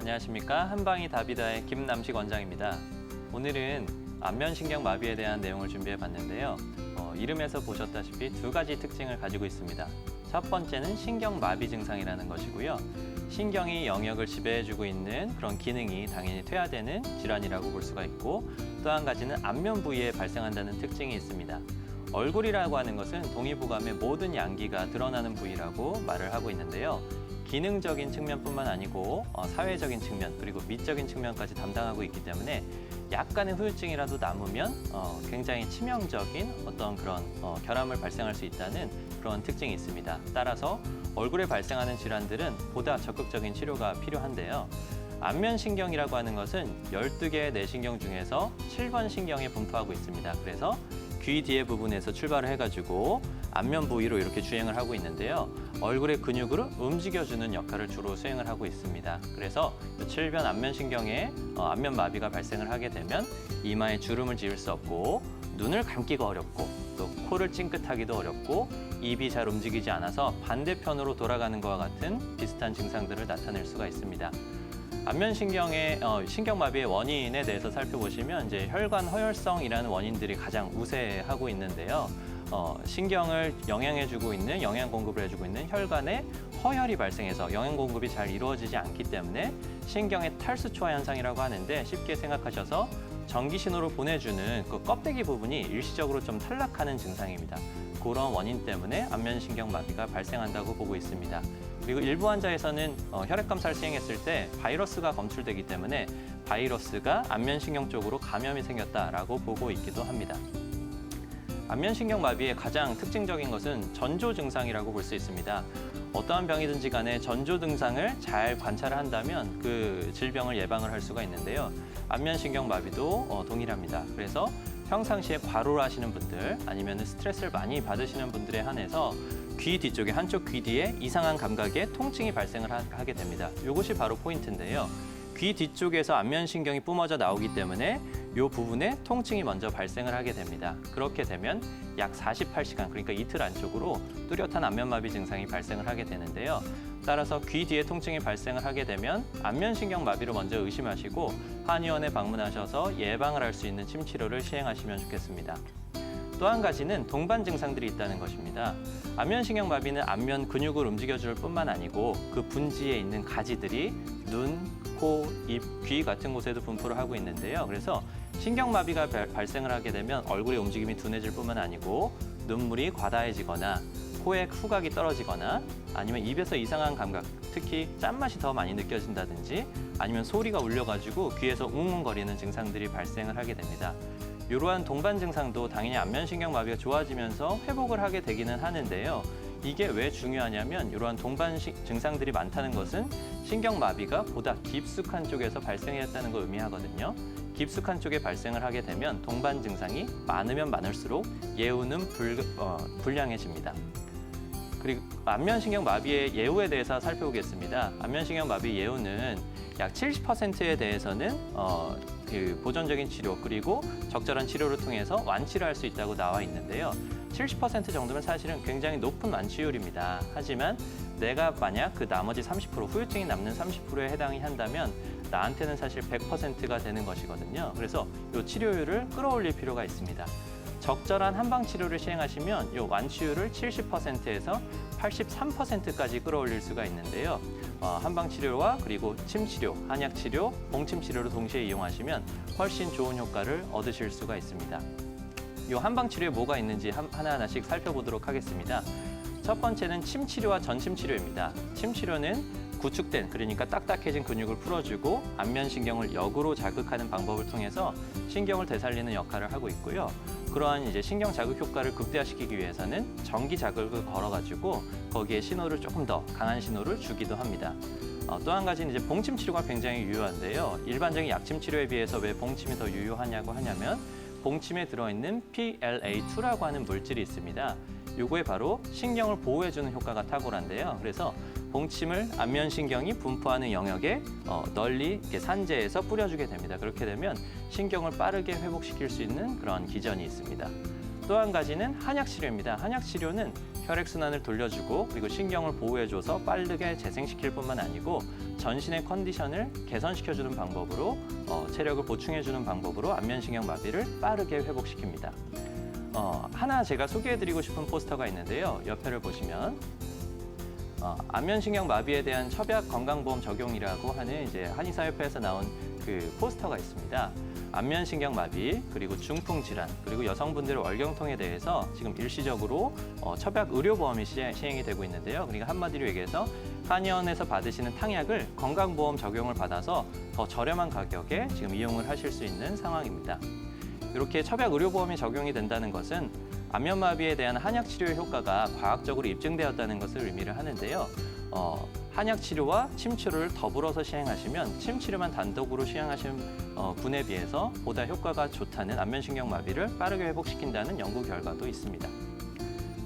안녕하십니까. 한방이 답이다의 김남식 원장입니다. 오늘은 안면신경마비에 대한 내용을 준비해 봤는데요. 이름에서 보셨다시피 두 가지 특징을 가지고 있습니다. 첫 번째는 신경마비 증상이라는 것이고요. 신경이 영역을 지배해주고 있는 그런 기능이 당연히 퇴화되는 질환이라고 볼 수가 있고, 또 한 가지는 안면 부위에 발생한다는 특징이 있습니다. 얼굴이라고 하는 것은 동의보감의 모든 양기가 드러나는 부위라고 말을 하고 있는데요. 기능적인 측면뿐만 아니고 사회적인 측면 그리고 미적인 측면까지 담당하고 있기 때문에 약간의 후유증이라도 남으면 굉장히 치명적인 어떤 그런 결함을 발생할 수 있다는 그런 특징이 있습니다. 따라서 얼굴에 발생하는 질환들은 보다 적극적인 치료가 필요한데요. 안면신경이라고 하는 것은 12개의 뇌신경 중에서 7번 신경에 분포하고 있습니다. 그래서 귀 뒤에 부분에서 출발을 해가지고 안면 부위로 이렇게 주행을 하고 있는데요. 얼굴의 근육을 움직여주는 역할을 주로 수행을 하고 있습니다. 그래서 7번 안면신경에 안면마비가 발생을 하게 되면 이마에 주름을 지을 수 없고, 눈을 감기가 어렵고, 또 코를 찡긋하기도 어렵고, 입이 잘 움직이지 않아서 반대편으로 돌아가는 것과 같은 비슷한 증상들을 나타낼 수가 있습니다. 안면신경의 신경마비의 원인에 대해서 살펴보시면 이제 혈관 허혈성이라는 원인들이 가장 우세하고 있는데요. 신경을 영양해주고 있는, 영양 공급을 해주고 있는 혈관에 허혈이 발생해서 영양 공급이 잘 이루어지지 않기 때문에 신경의 탈수 초화 현상이라고 하는데, 쉽게 생각하셔서 전기 신호를 보내주는 그 껍데기 부분이 일시적으로 좀 탈락하는 증상입니다. 그런 원인 때문에 안면신경마비가 발생한다고 보고 있습니다. 그리고 일부 환자에서는 혈액 검사를 시행했을 때 바이러스가 검출되기 때문에 바이러스가 안면신경 쪽으로 감염이 생겼다라고 보고 있기도 합니다. 안면신경마비의 가장 특징적인 것은 전조 증상이라고 볼 수 있습니다. 어떠한 병이든지 간에 전조 증상을 잘 관찰을 한다면 그 질병을 예방을 할 수가 있는데요. 안면신경마비도 동일합니다. 그래서 평상시에 과로를 하시는 분들, 아니면 스트레스를 많이 받으시는 분들에 한해서 귀 뒤쪽에, 한쪽 귀 뒤에 이상한 감각에 통증이 발생을 하게 됩니다. 이것이 바로 포인트인데요. 귀 뒤쪽에서 안면신경이 뿜어져 나오기 때문에 이 부분에 통증이 먼저 발생을 하게 됩니다. 그렇게 되면 약 48시간, 그러니까 이틀 안쪽으로 뚜렷한 안면마비 증상이 발생을 하게 되는데요. 따라서 귀 뒤에 통증이 발생을 하게 되면 안면신경마비로 먼저 의심하시고 한의원에 방문하셔서 예방을 할 수 있는 침 치료를 시행하시면 좋겠습니다. 또 한 가지는 동반 증상들이 있다는 것입니다. 안면신경마비는 안면 근육을 움직여줄 뿐만 아니고 그 분지에 있는 가지들이 눈, 코, 입, 귀 같은 곳에도 분포를 하고 있는데요. 그래서 신경마비가 발생을 하게 되면 얼굴의 움직임이 둔해질 뿐만 아니고 눈물이 과다해지거나 코에 후각이 떨어지거나, 아니면 입에서 이상한 감각, 특히 짠맛이 더 많이 느껴진다든지, 아니면 소리가 울려가지고 귀에서 웅웅거리는 증상들이 발생을 하게 됩니다. 이러한 동반 증상도 당연히 안면신경마비가 좋아지면서 회복을 하게 되기는 하는데요. 이게 왜 중요하냐면, 이러한 동반 증상들이 많다는 것은 신경마비가 보다 깊숙한 쪽에서 발생했다는 걸 의미하거든요. 깊숙한 쪽에 발생을 하게 되면 동반 증상이 많으면 많을수록 예후는 불량해집니다. 그리고 안면신경마비의 예후에 대해서 살펴보겠습니다. 안면신경마비 예후는 약 70%에 대해서는 그 보존적인 치료 그리고 적절한 치료를 통해서 완치를 할 수 있다고 나와 있는데요. 70% 정도면 사실은 굉장히 높은 완치율입니다. 하지만 내가 만약 그 나머지 30%, 후유증이 남는 30%에 해당이 한다면 나한테는 사실 100%가 되는 것이거든요. 그래서 이 치료율을 끌어올릴 필요가 있습니다. 적절한 한방 치료를 시행하시면 이 완치율을 70%에서 83%까지 끌어올릴 수가 있는데요. 한방 치료와 그리고 침 치료, 한약 치료, 봉침 치료를 동시에 이용하시면 훨씬 좋은 효과를 얻으실 수가 있습니다. 이 한방 치료에 뭐가 있는지 하나하나씩 살펴보도록 하겠습니다. 첫 번째는 침 치료와 전침 치료입니다. 침 치료는 구축된, 그러니까 딱딱해진 근육을 풀어주고 안면신경을 역으로 자극하는 방법을 통해서 신경을 되살리는 역할을 하고 있고요. 그러한 이제 신경 자극 효과를 극대화시키기 위해서는 전기 자극을 걸어가지고 거기에 신호를 조금 더 강한 신호를 주기도 합니다. 또 한 가지는 이제 봉침 치료가 굉장히 유효한데요. 일반적인 약침 치료에 비해서 왜 봉침이 더 유효하냐고 하냐면, 봉침에 들어있는 PLA2라고 하는 물질이 있습니다. 요거에 바로 신경을 보호해주는 효과가 탁월한데요. 그래서 봉침을 안면신경이 분포하는 영역에 널리 이렇게 산재해서 뿌려주게 됩니다. 그렇게 되면 신경을 빠르게 회복시킬 수 있는 그런 기전이 있습니다. 또 한 가지는 한약 치료입니다. 한약 치료는 혈액순환을 돌려주고 그리고 신경을 보호해줘서 빠르게 재생시킬 뿐만 아니고 전신의 컨디션을 개선시켜주는 방법으로 체력을 보충해주는 방법으로 안면신경 마비를 빠르게 회복시킵니다. 하나 제가 소개해드리고 싶은 포스터가 있는데요. 옆에를 보시면 안면신경 마비에 대한 첩약 건강보험 적용이라고 하는 이제 한의사협회에서 나온 그 포스터가 있습니다. 안면신경 마비, 그리고 중풍 질환, 그리고 여성분들의 월경통에 대해서 지금 일시적으로 첩약 의료보험이 시행이 되고 있는데요. 그러니까 한마디로 얘기해서 한의원에서 받으시는 탕약을 건강보험 적용을 받아서 더 저렴한 가격에 지금 이용을 하실 수 있는 상황입니다. 이렇게 첩약 의료보험이 적용이 된다는 것은 안면마비에 대한 한약 치료의 효과가 과학적으로 입증되었다는 것을 의미를 하는데요. 한약 치료와 침 치료를 더불어서 시행하시면 침 치료만 단독으로 시행하시는 분에 비해서 보다 효과가 좋다는 안면신경 마비를 빠르게 회복시킨다는 연구 결과도 있습니다.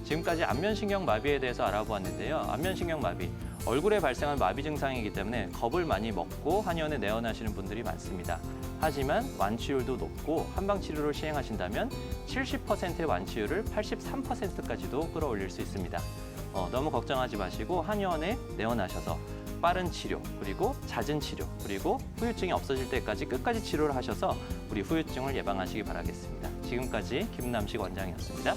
지금까지 안면신경 마비에 대해서 알아보았는데요. 안면신경 마비, 얼굴에 발생한 마비 증상이기 때문에 겁을 많이 먹고 한의원에 내원하시는 분들이 많습니다. 하지만 완치율도 높고 한방 치료를 시행하신다면 70%의 완치율을 83%까지도 끌어올릴 수 있습니다. 너무 걱정하지 마시고 한의원에 내원하셔서 빠른 치료, 그리고 잦은 치료, 그리고 후유증이 없어질 때까지 끝까지 치료를 하셔서 우리 후유증을 예방하시기 바라겠습니다. 지금까지 김남식 원장이었습니다.